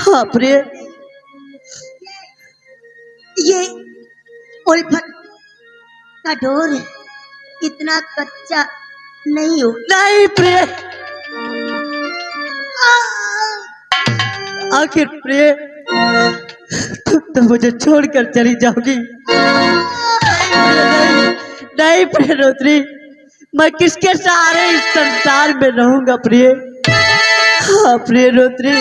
हाँ प्रिय, ये उल्फत का डोर इतना कच्चा नहीं हो। नहीं प्रिय, आखिर प्रिय तुम तो मुझे छोड़कर चली जाओगी। नहीं, नहीं प्रिय रोत्री, मैं किसके सहारे इस संसार में रहूंगा प्रिय। हाँ प्रिय रोत्री,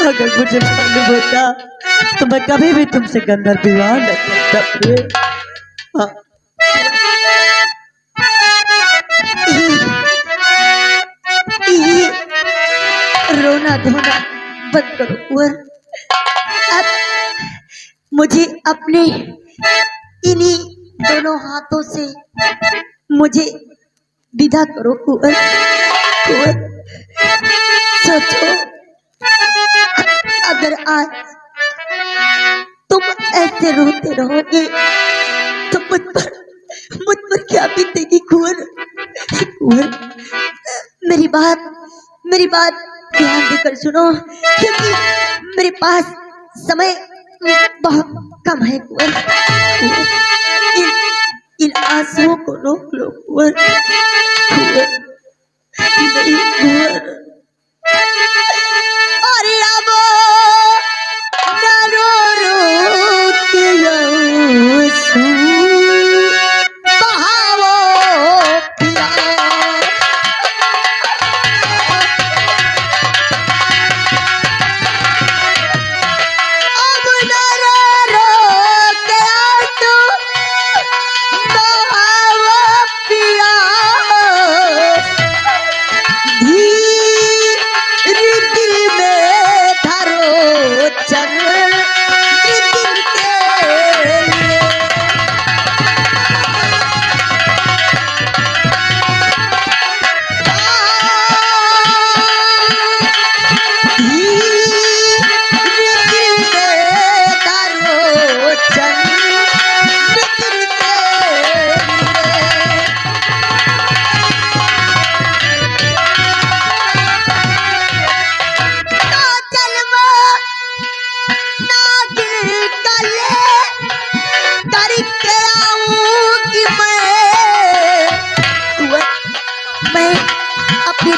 अगर मुझे मालूम होता तो मैं कभी भी तुमसे गंधर्व विवाह न करता प्रिय। हाँ। रोना धोना बंद करो कुंवर। अब मुझे अपने इन्हीं दोनों हाथों से मुझे विदा करो कुंवर। कुंवर सोचो, अगर आज तुम ऐसे रोते रहोगे तो मुझ पर क्या बीतेगी कुंवर। कुंवर मेरी बात ध्यान देकर सुनो, क्योंकि मेरे पास समय बहुत कम है कुंवर। इन आंसुओं को रोक लो कुंवर। नहीं कुंवर, अरे अब न रो के आंसू बहाओ पिया।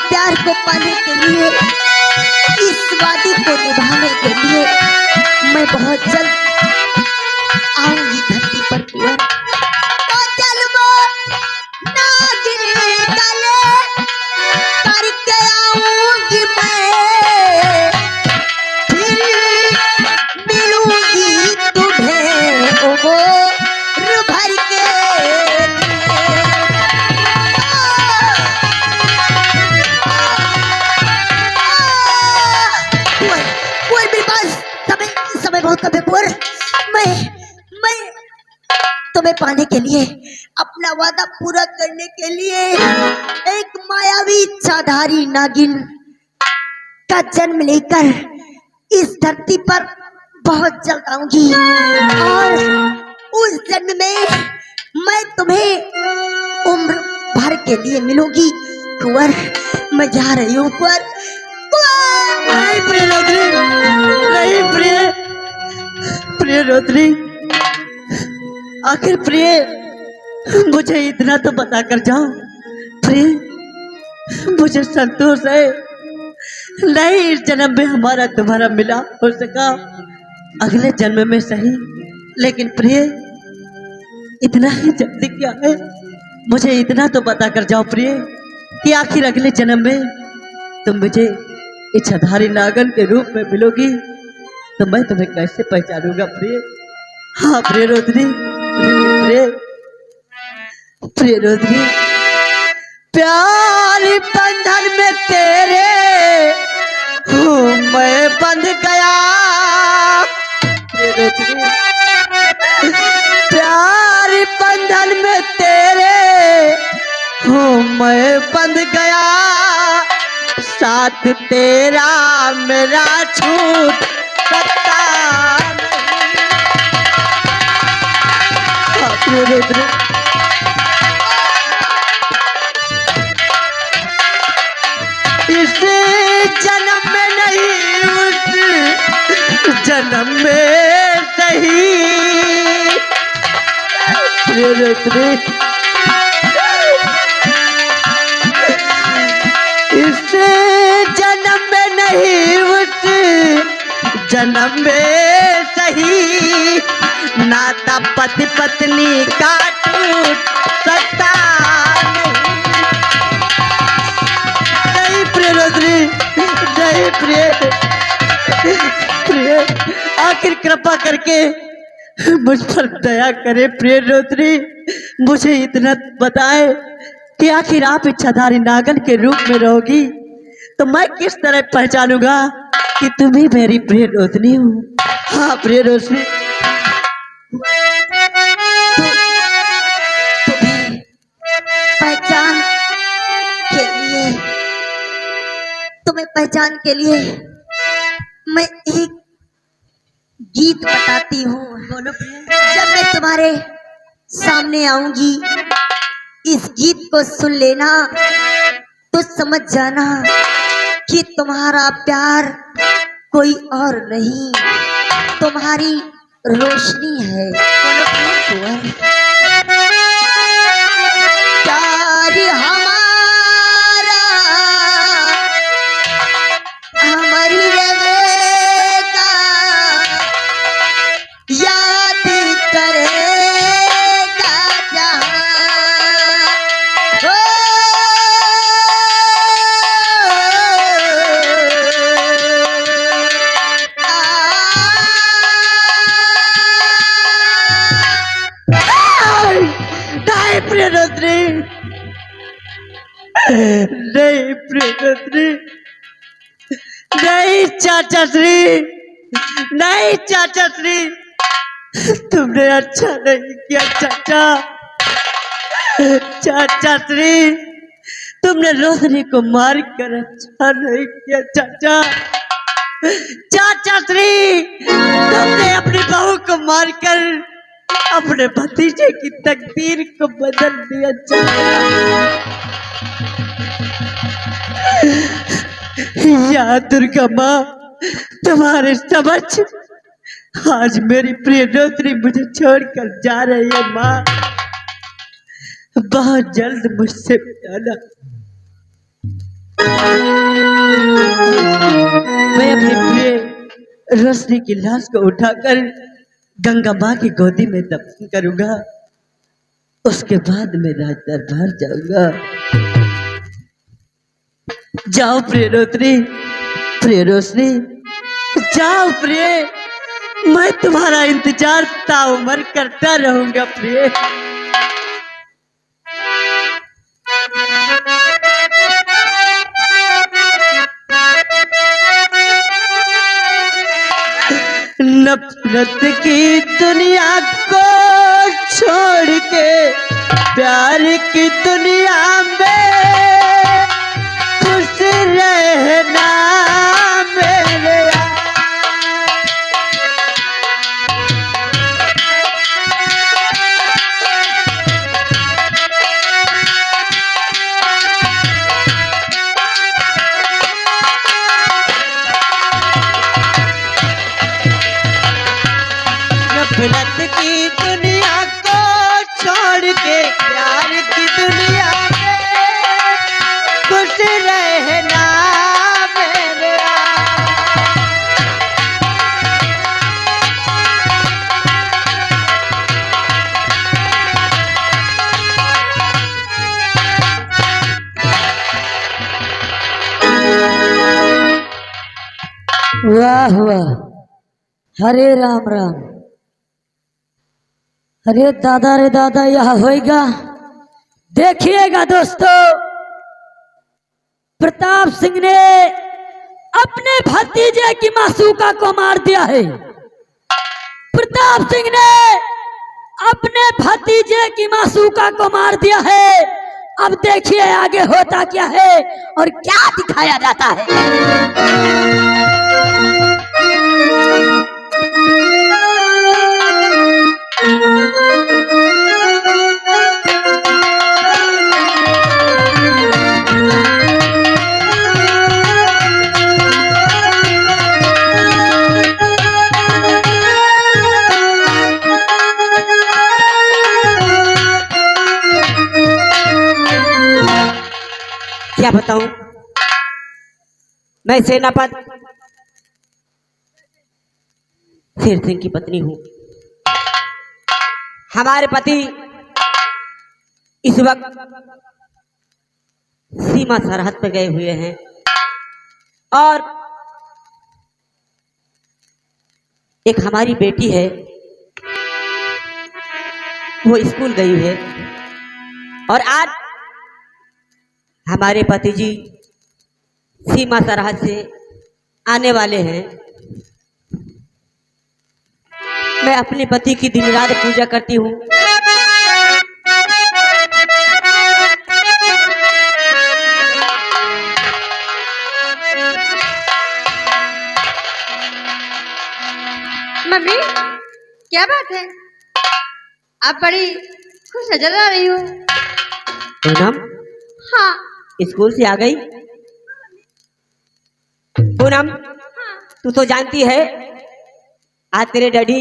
प्यार को पाने के लिए, इस वादी को निभाने के लिए मैं बहुत जल्द आऊंगी धरती पर कुंवर। तो जन्म नागिन गले करके आऊंगी मैं, फिर मिलूंगी तुम्हें उम्र भर के। मैं तुम्हें पाने के लिए, अपना वादा पूरा करने के लिए एक मायावी इच्छाधारी नागिन का जन्म लेकर इस धरती पर बहुत जल्द आऊंगी, और उस जन्म में मैं तुम्हें उम्र भर के लिए मिलूंगी कुंवर। मैं जा रही हूँ कुंवर। नहीं प्रिय रोत्री, नहीं प्रिय, प्रिय रोत्री, आखिर प्रिय मुझे इतना तो बता कर जाओ प्रिय। मुझे संतोष है, नहीं इस जन्म में हमारा तुम्हारा मिला हो सका, अगले जन्म में सही, लेकिन प्रिय इतना ही जल्दी क्या है, मुझे इतना तो बता कर जाओ प्रिय कि आखिर अगले जन्म में तुम मुझे इच्छाधारी नागन के रूप में मिलोगी तो मैं तुम्हें कैसे पहचानूंगा प्रिय। हाँ प्रिय रोदनी, प्रिय प्रिय रोदनी, प्यार बंधन में तेरे हूँ मैं बंध गया। प्रिय रोदनी, प्यार बंधन में तेरे हूँ मैं बंध गया, साथ तेरा मेरा छूट सकता नहीं। जन्म में नहीं उस जन्म में सही प्रियदर्शनी इस जन्म में नहीं उस जन्म में सही नाता पति पत्नी का टूट सकता नहीं प्रियदर्शनी नहीं प्रिय आखिर कृपा करके मुझ पर दया करे प्रियदर्शनी मुझे इतना बताए कि आखिर आप इच्छाधारी नागन के रूप में रहोगी तो मैं किस तरह पहचानूंगा कि तुम ही मेरी प्रियदर्शनी हो। हाँ प्रियदर्शनी पहचान के लिए तुम्हें पहचान के लिए मैं एक गीत बताती हूँ। बोलो जब मैं तुम्हारे सामने आऊंगी इस गीत को सुन लेना तो समझ जाना कि तुम्हारा प्यार कोई और नहीं तुम्हारी रोशनी है। प्यार हमारा हमारी रहेगा याद करेगा जहां हो। नहीं प्रियदर्शनी नहीं प्रियदर्शनी नहीं चाचा श्री नहीं चाचा श्री तुमने अच्छा नहीं किया चाचा चाचा श्री तुमने रोशनी को मार कर अच्छा नहीं किया चाचा चाचा श्री तुमने अपनी बहू को मारकर अपने भतीजे की तकदीर को बदल दिया चाचा या दुर्गा माँ तुम्हारे समझ आज मेरी प्रियदर्शनी मुझे छोड़कर जा रही है माँ बहुत जल्द मुझसे मिलाना मैं अपनी प्रिय रोशनी की लाश को उठाकर गंगा माँ की गोदी में दफन करूंगा उसके बाद मैं राज दरबार जाऊंगा। जाओ प्रियदर्शनी प्रियदर्शनी जाओ प्रिय मैं तुम्हारा इंतजार ताउम्र करता रहूंगा प्रिय। नफरत की दुनिया को छोड़ के प्यार की दुनिया में खुश रहना मेरे नफरत की दुनिया को छोड़ के प्यार की दुनिया में खुश रहना मेरे वाह वाह हरे राम राम। अरे दादा रे दादा यह होएगा देखिएगा दोस्तों प्रताप सिंह ने अपने भतीजे की मासूका को मार दिया है। प्रताप सिंह ने अपने भतीजे की मासूका को मार दिया है। अब देखिए आगे होता क्या है और क्या दिखाया जाता है। क्या बताऊं, मैं सेनापति शेर सिंह की पत्नी हूं। हमारे पति इस वक्त सीमा सरहद पर गए हुए हैं और एक हमारी बेटी है, वो स्कूल गई है। और आज हमारे पति जी सीमा सरहद से आने वाले हैं। मैं अपने पति की दिन रात पूजा करती हूँ। मम्मी, क्या बात है? आप बड़ी खुश नजर आ रही हो। पूनम, हाँ। स्कूल से आ गई? पूनम, तू तो जानती है आज तेरे डैडी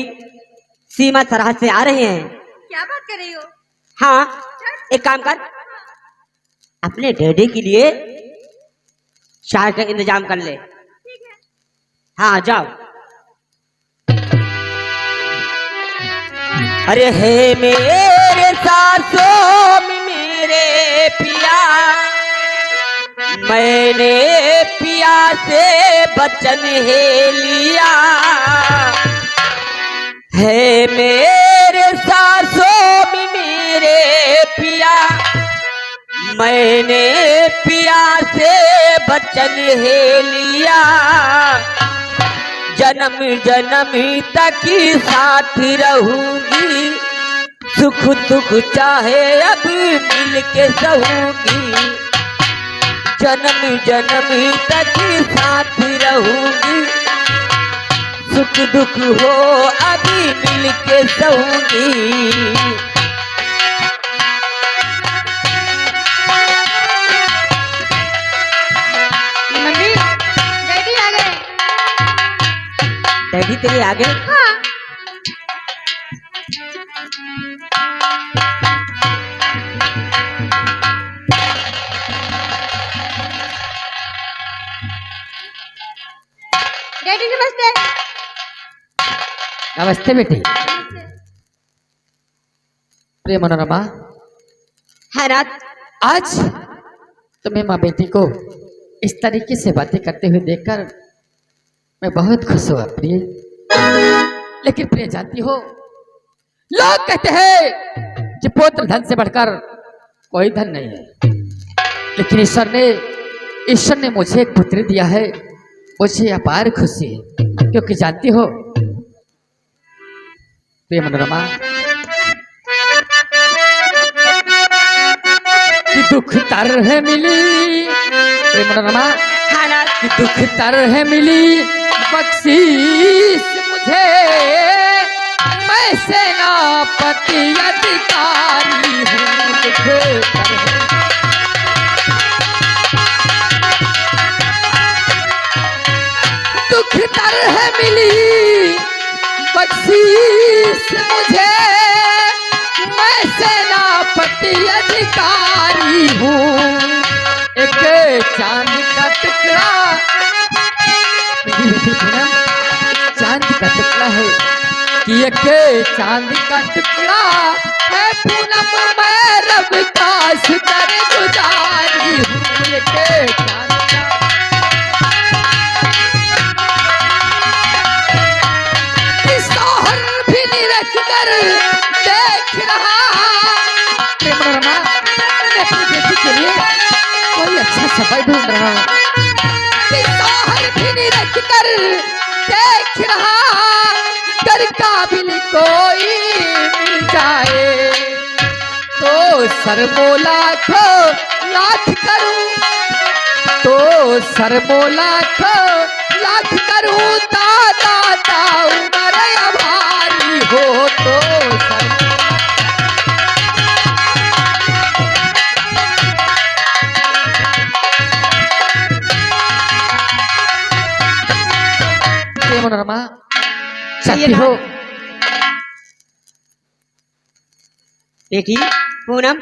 सीमा सरहद से आ रहे हैं। क्या बात कर रही हो? हाँ, एक काम कर, अपने डैडी के लिए चाय का इंतजाम कर ले। ठीक है। हाँ जाओ। अरे हे मेरे सासों में मेरे पिया, मैंने पिया से बचन है लिया। है मेरे सासों में मेरे पिया, मैंने पिया से बचन है लिया। जन्म जन्म तक साथ रहूंगी, सुख दुख चाहे अब मिल के सहूंगी। जन्म जन्म तक साथ रहूंगी, सुख दुख हो अभी मिल के सहूंगी। मम्मी, डैडी आ गए। डैडी तेरे आगे? हाँ। डैडी नमस्ते। नमस्ते बेटी। प्रिय मनोरमा, है रात। आज तुम्हें माँ बेटी को इस तरीके से बातें करते हुए देखकर मैं बहुत खुश हुआ प्रिय। लेकिन प्रिय जानती हो, लोग कहते हैं कि पुत्र धन से बढ़कर कोई धन नहीं है, लेकिन ईश्वर ने मुझे एक पुत्री दिया है। मुझे अपार खुशी है, क्योंकि जानती हो प्रिय मनोरमा कि दुख तरह मिली, प्रिय मनोरमा कि दुख तरह मिली बख्शीश मुझे, मैं सेनापति अधिकारी हूँ। दुख तरह मिली बख्शीश मुझे, मैं सेनापति अधिकारी हूँ। एक चांद का टुकड़ा, चांद का टुकड़ा है कि एक चांद का टुकड़ा है पूनम, मैं रब का शुक्र गुजारी हूँ। एक चांद देख रहा, मैं अपनी बेटी के लिए कोई अच्छा समय ढूंढ रहा हूँ। भी नहीं रख कर देख रहा, कर काबिल कोई मिल जाए तो सरमोला को लाख करूं, तो सरमोला को लाख करूं। दादा उमर आभारी हो तो मनोरमा चाहती हो बेटी पूनम?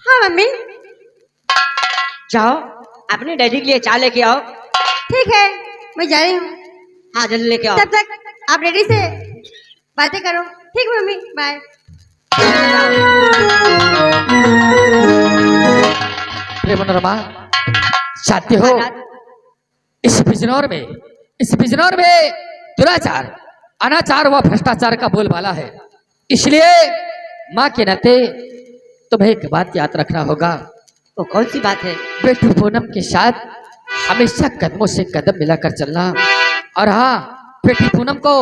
हाँ मम्मी। जाओ अपने डैडी के लिए चाय लेके आओ। ठीक है, मैं जा रही हूँ। हाँ जल्दी लेके आओ। तब तक आप डैडी से बातें करो। ठीक मम्मी, बाय। प्रिय मनोरमा, चाहते हो इस बिजनौर में दुराचार, अनाचार व भ्रष्टाचार का बोलबाला है। इसलिए माँ के नाते तुम्हें एक बात याद रखना होगा। वो कौन सी बात है? बेटी पूनम के साथ हमेशा कदमों से कदम मिलाकर चलना, और हाँ, बेटी पूनम को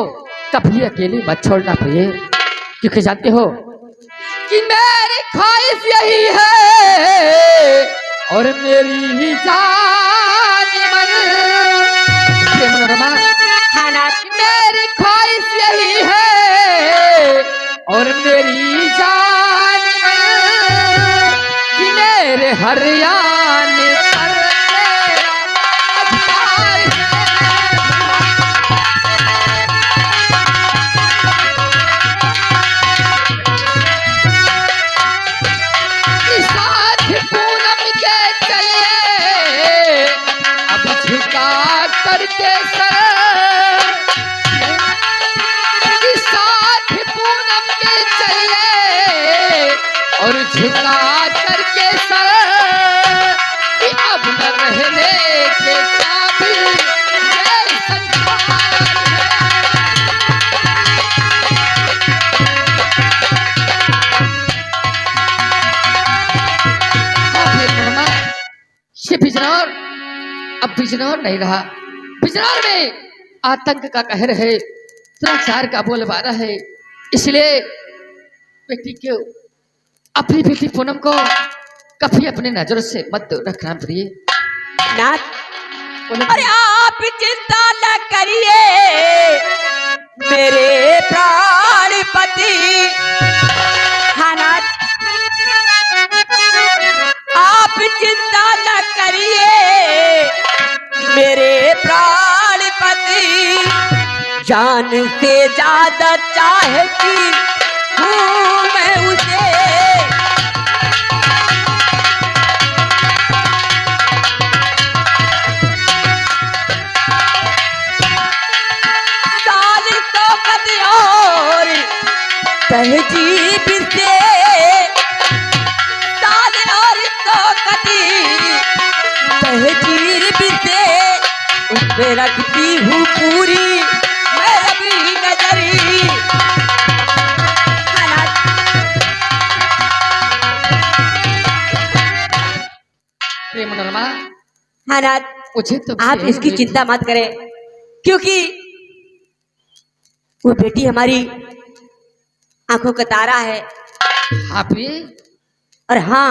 कभी अकेली मत छोड़ना प्रिय, क्योंकि जानते हो कि मेरी ख्वाहिश यही है और मेरी ही जान मन। प्रिय मनोरमा, मेरी ख्वाहिश यही है और मेरी जान मन कि मेरे हरियाणा पर तेरा अधिकार है। साथ पूनम के चले अब झुका करके सर, साथ पूनम के चले और झुका करके सर कि अब न रहने के काबिल ये संसार है। ये बिजनौर अब बिजनौर नहीं रहा। बिजनौर में आतंक का कहर है, दुराचार का बोलबाला है। इसलिए बेटी को, अपनी बेटी पूनम को कभी अपने नजरों से मत दूर रखना प्रिय। नाथ, अरे आप चिंता न करिए मेरे प्राणपति। हाँ नाथ, आप चिंता न करिए मेरे प्राणपति। जान से ज्यादा चाहती हूँ मैं उसे, साल तो कद और तहजीब से, साल और तो कदी तहजीब से उस पे रखती हूँ पूरी मैं अभी नजरी। प्रिय मनोरमा, हाँ नाथ, मुझे तो आप इसकी चिंता मत करें, क्योंकि वो बेटी हमारी आंखों का तारा है। हाँ प्रिय, और हाँ,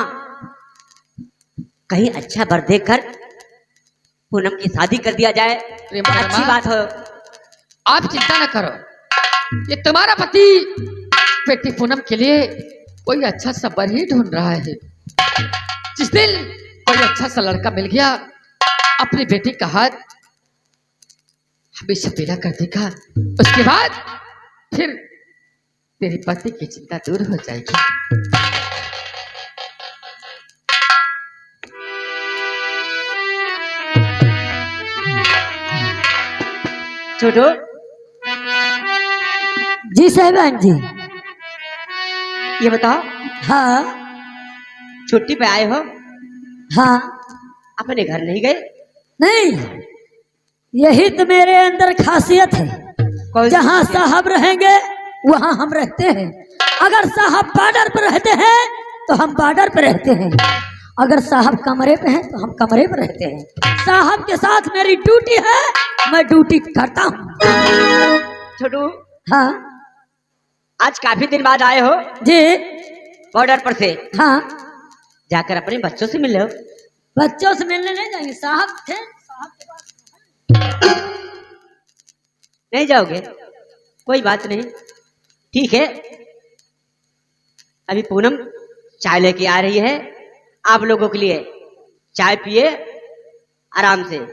कहीं अच्छा वर देखकर पूनम की शादी कर दिया जाए प्रिय तो मनोरमा, अच्छी बात हो। आप चिंता न करो, ये तुम्हारा पति बेटी पूनम के लिए कोई अच्छा सा वर ही ढूंढ रहा है। जिस दिन कोई अच्छा सा लड़का मिल गया, अपनी बेटी का हाथ हमेशा पीला कर देगा, उसके बाद फिर तेरे पति की चिंता दूर हो जाएगी। छोटू, जी साहिबान जी। ये बताओ, हाँ छुट्टी पे आए हो, हाँ, अपने घर नहीं गए? नहीं, यही तो मेरे अंदर खासियत है। कौन सी जहाँ खासियत? साहब रहेंगे वहाँ हम रहते हैं। अगर साहब बॉर्डर पर रहते हैं तो हम बॉर्डर पर रहते हैं, अगर साहब कमरे पे हैं तो हम कमरे पर रहते हैं। साहब के साथ मेरी ड्यूटी है, मैं ड्यूटी करता हूँ। छोटू, हाँ आज काफी दिन बाद आए हो जी। बॉर्डर पर से, हाँ, जाकर अपने बच्चों से मिल लो। बच्चों से मिलने नहीं जाएंगे, साहब थे, साहब के पास। नहीं जाओगे? कोई बात नहीं, ठीक है। अभी पूनम चाय लेके आ रही है आप लोगों के लिए, चाय पिए आराम से।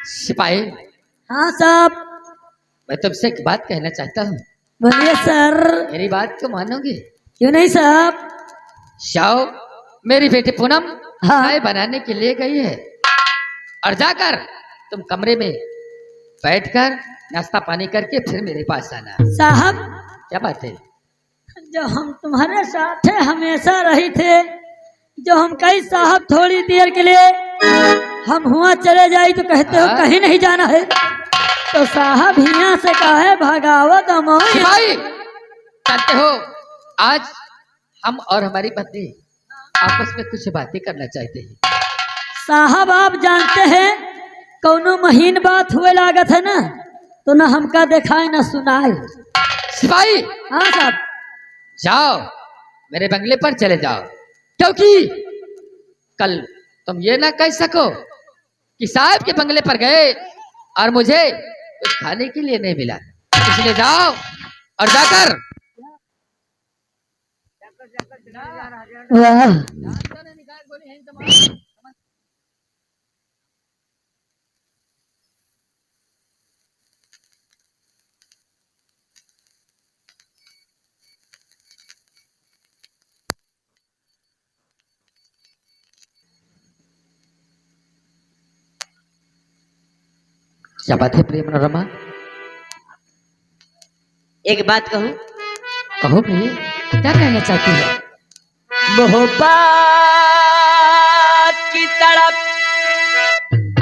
सिपाही, हाँ साहब। मैं तुमसे एक बात कहना चाहता हूँ। बोलिए सर। मेरी बात को मानोगे? क्यों नहीं साहब? जाओ, मेरी बेटी पूनम हाँ। चाय बनाने के लिए गई है, और जाकर तुम कमरे में बैठकर नाश्ता पानी करके फिर मेरे पास आना। साहब, क्या बात है? जो हम तुम्हारे साथ हमेशा रही थे, जो हम कई साहब थोड़ी देर के लिए हम हुआ चले जाए तो कहते हो हाँ? कहीं नहीं जाना है, तो साहब हिया से कहे भगावत अमोई। सिपाही, जानते हो आज हम और हमारी पत्नी आपस में कुछ बातें करना चाहते हैं। साहब आप जानते हैं कौनो महीन बात हुए लागत है ना, तो ना हमका दिखाए ना सुनाए। सिपाही, हाँ साहब। जाओ मेरे बंगले पर चले जाओ, क्योंकि कल तुम ये ना कह सको कि साहब के बंगले पर गए और मुझे कुछ खाने के लिए नहीं मिला। इसलिए जाओ और जाकर वाह, क्या बात है प्रिय मनोरमा? एक बात कहूँ, कहो प्रिय, क्या कहना चाहती है? मोहब्बत की तड़प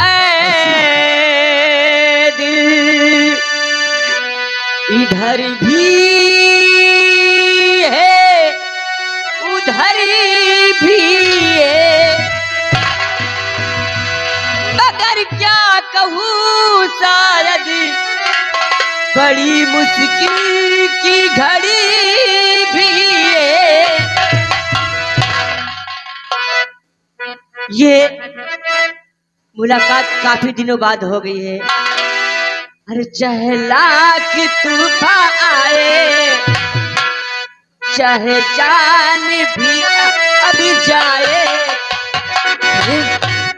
ऐ दिल इधर भी है उधर भी है, मगर क्या कहूँ शायद बड़ी मुश्किल की घड़ी भी है। ये मुलाकात काफी दिनों बाद हो गई है। अरे चाहे लाख तूफान आए, चाहे जान भी अभी जाए,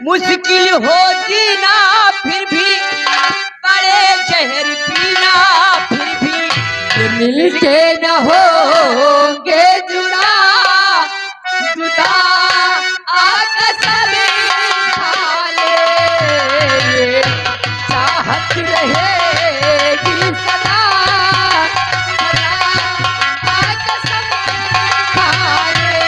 मुश्किल हो जीना फिर भी पड़े जहर पीना फिर भी मिलके न होंगे जुदा, जुदा आका सभी खा ले, चाहत रहेगी सदा, आका सभी खा ले।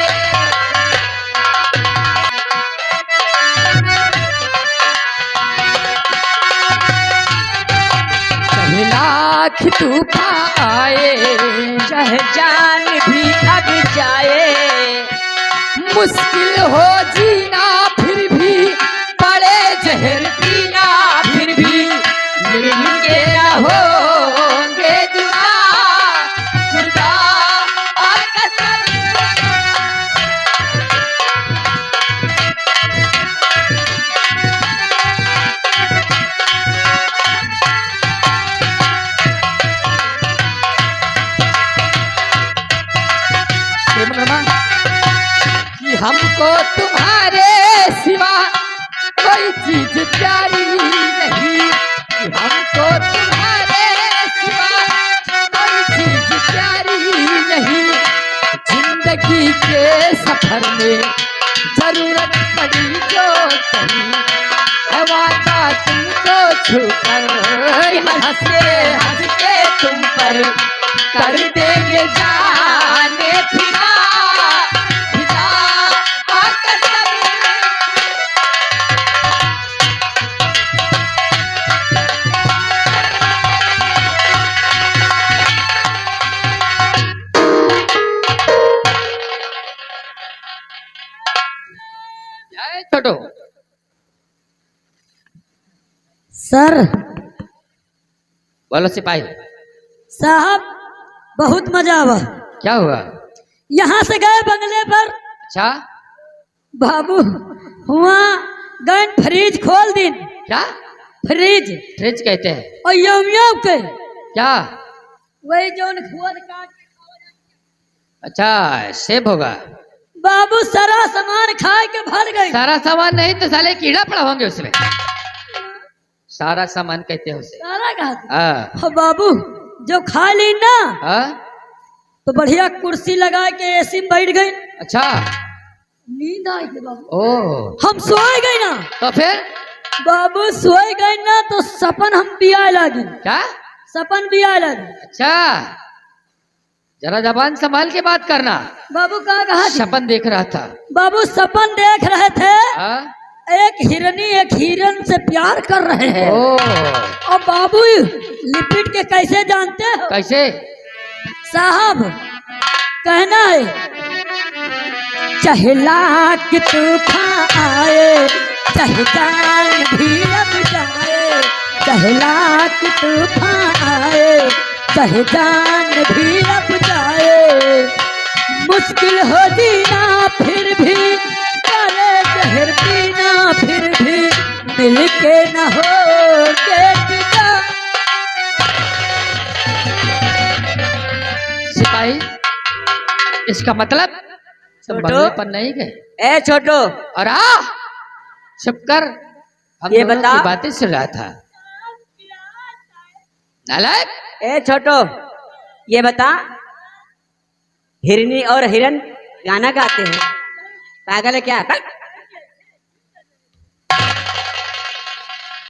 चाहे लाख तूफान आए, चाहे जान भी अब जाए, मुश्किल हो जीना फिर भी पड़े जहर पीना फिर भी मिलके न होंगे जुदा, जुदा आका सभी। प्रिय मनोरमा, कि हमको तुम्हारे सिवा कोई चीज प्यारी नहीं, कि हमको तुम्हारे सिवा कोई चीज प्यारी नहीं, जिंदगी के सफर में जरूरत पड़ी जो कहीं है वादा तुमको छूकर, हंस के तुम पर कर देंगे जाने फिदा, फिदा आका सभी। जय छोटो। सर बोलो सिपाही, साहब बहुत मजा आवा। क्या हुआ? यहाँ से गए बंगले पर, अच्छा, बाबू हुआ गए फ्रिज खोल दिन, क्या फ्रिज फ्रिज कहते हैं? और यम के क्या? वही जो खोद काट के अच्छा, सेब होगा। बाबू सारा सामान खा के भर गए। सारा सामान नहीं तो साले कीड़ा पड़ा होंगे उसमें। सारा सामान कहते हैं उसे। सारा खा हाँ। हाँ बाबू जो खा ली ना हाँ? तो बढ़िया कुर्सी लगा के एसी में बैठ गई, अच्छा। नींद आई गई बाबू। ओ हम सोए गए ना तो फिर बाबू, सोए गए ना तो सपन हम पिया लगी, क्या? सपन पिया लगी। अच्छा, जरा जबान संभाल के बात करना। बाबू कहा थी? सपन देख रहा था। बाबू सपन देख रहे थे, हाँ? एक हिरनी एक हिरन से प्यार कर रहे हैं। ओ और बाबू लिपिट के कैसे जानते हो कैसे? साहब? कहना है, चाहे लाख तूफान आए, चाहे जान भी अब जाए, चाहे लाख तूफान आए, चाहे जान भी अब जाए, मुश्किल हो जीना फिर भी, करे जहर पीना फिर भी, मिल के न हो के जुदा। सिपाही, इसका मतलब संभालने पर नहीं गए? ए छोटू, और आ चुप कर, हम ये दोनों बता। की बातें सुन रहा था। नालायक। ए छोटू, ये बता, हिरनी और हिरन गाना गाते हैं, पागल है क्या?